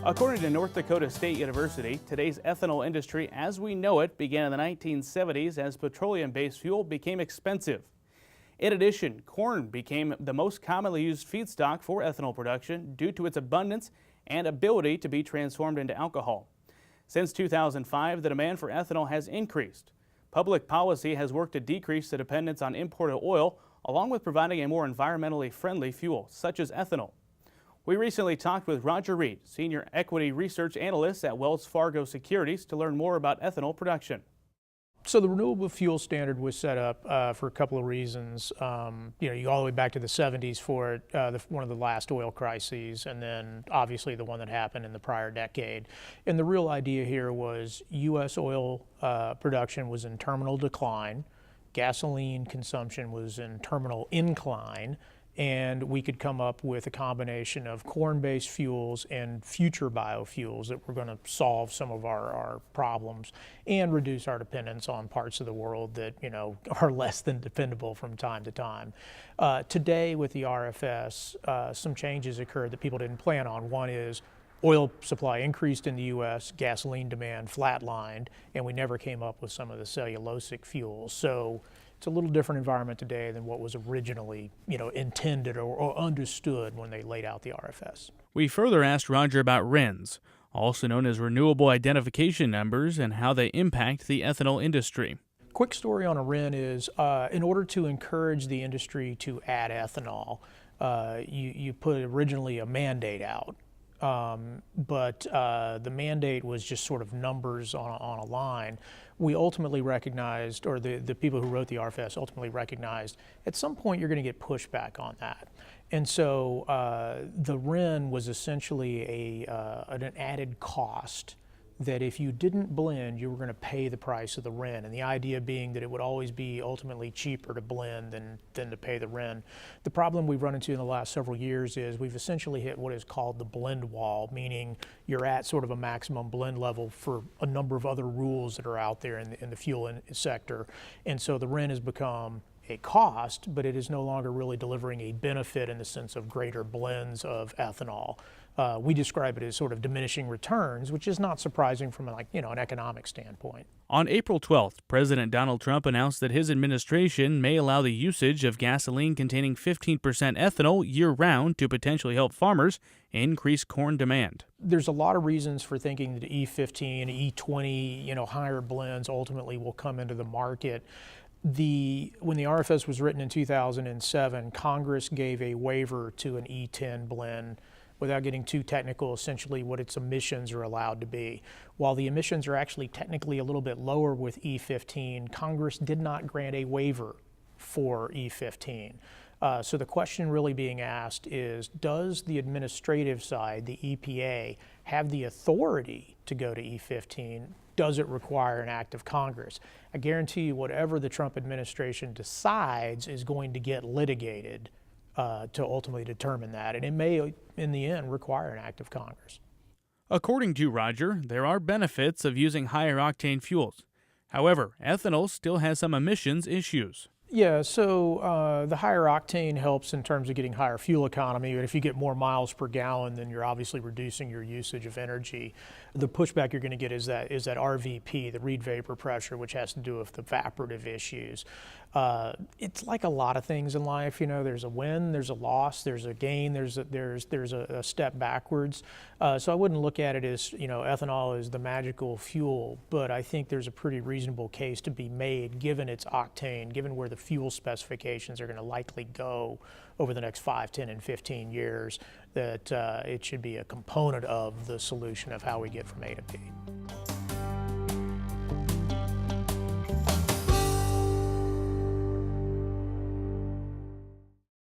According to North Dakota State University, today's ethanol industry as we know it began in the 1970s as petroleum-based fuel became expensive. In addition, corn became the most commonly used feedstock for ethanol production due to its abundance and ability to be transformed into alcohol. Since 2005, the demand for ethanol has increased. Public policy has worked to decrease the dependence on imported oil, along with providing a more environmentally friendly fuel, such as ethanol. We recently talked with Roger Reed, Senior Equity Research Analyst at Wells Fargo Securities, to learn more about ethanol production. So the renewable fuel standard was set up for a couple of reasons. You go all the way back to the 70s for it, one of the last oil crises, and then obviously the one that happened in the prior decade. And the real idea here was U.S. oil production was in terminal decline, gasoline consumption was in terminal incline, and we could come up with a combination of corn-based fuels and future biofuels that were going to solve some of our problems and reduce our dependence on parts of the world that, are less than dependable from time to time. Today with the RFS, some changes occurred that people didn't plan on. One is oil supply increased in the U.S., gasoline demand flatlined, and we never came up with some of the cellulosic fuels. So it's a little different environment today than what was originally, intended or understood when they laid out the RFS. We further asked Roger about RINs, also known as Renewable Identification Numbers, and how they impact the ethanol industry. Quick story on a RIN is, in order to encourage the industry to add ethanol, you put originally a mandate out. But the mandate was just sort of numbers on a line. We ultimately recognized, or the people who wrote the RFS ultimately recognized, at some point you're going to get pushback on that. And so the RIN was essentially an added cost that if you didn't blend, you were going to pay the price of the RIN. And the idea being that it would always be ultimately cheaper to blend than to pay the RIN. The problem we've run into in the last several years is we've essentially hit what is called the blend wall, meaning you're at sort of a maximum blend level for a number of other rules that are out there in the fuel sector. And so the RIN has become a cost, but it is no longer really delivering a benefit in the sense of greater blends of ethanol. We describe it as sort of diminishing returns, which is not surprising from an economic standpoint. On April 12th, President Donald Trump announced that his administration may allow the usage of gasoline containing 15% ethanol year-round to potentially help farmers increase corn demand. There's a lot of reasons for thinking that E15, E20, higher blends ultimately will come into the market. When the RFS was written in 2007, Congress gave a waiver to an E10 blend without getting too technical, essentially what its emissions are allowed to be. While the emissions are actually technically a little bit lower with E15, Congress did not grant a waiver for E15. So the question really being asked is, does the administrative side, the EPA, have the authority to go to E15? Does it require an act of Congress? I guarantee you whatever the Trump administration decides is going to get litigated to ultimately determine that, and it may, in the end, require an act of Congress. According to Roger, there are benefits of using higher octane fuels. However, ethanol still has some emissions issues. Yeah, so the higher octane helps in terms of getting higher fuel economy, but if you get more miles per gallon, then you're obviously reducing your usage of energy. The pushback you're going to get is that RVP, the reed vapor pressure, which has to do with the evaporative issues. It's like a lot of things in life, there's a win, there's a loss, there's a gain, there's a step backwards. So I wouldn't look at it as, ethanol is the magical fuel, but I think there's a pretty reasonable case to be made given its octane, given where the fuel specifications are going to likely go over the next 5, 10, and 15 years, that it should be a component of the solution of how we get from A to B.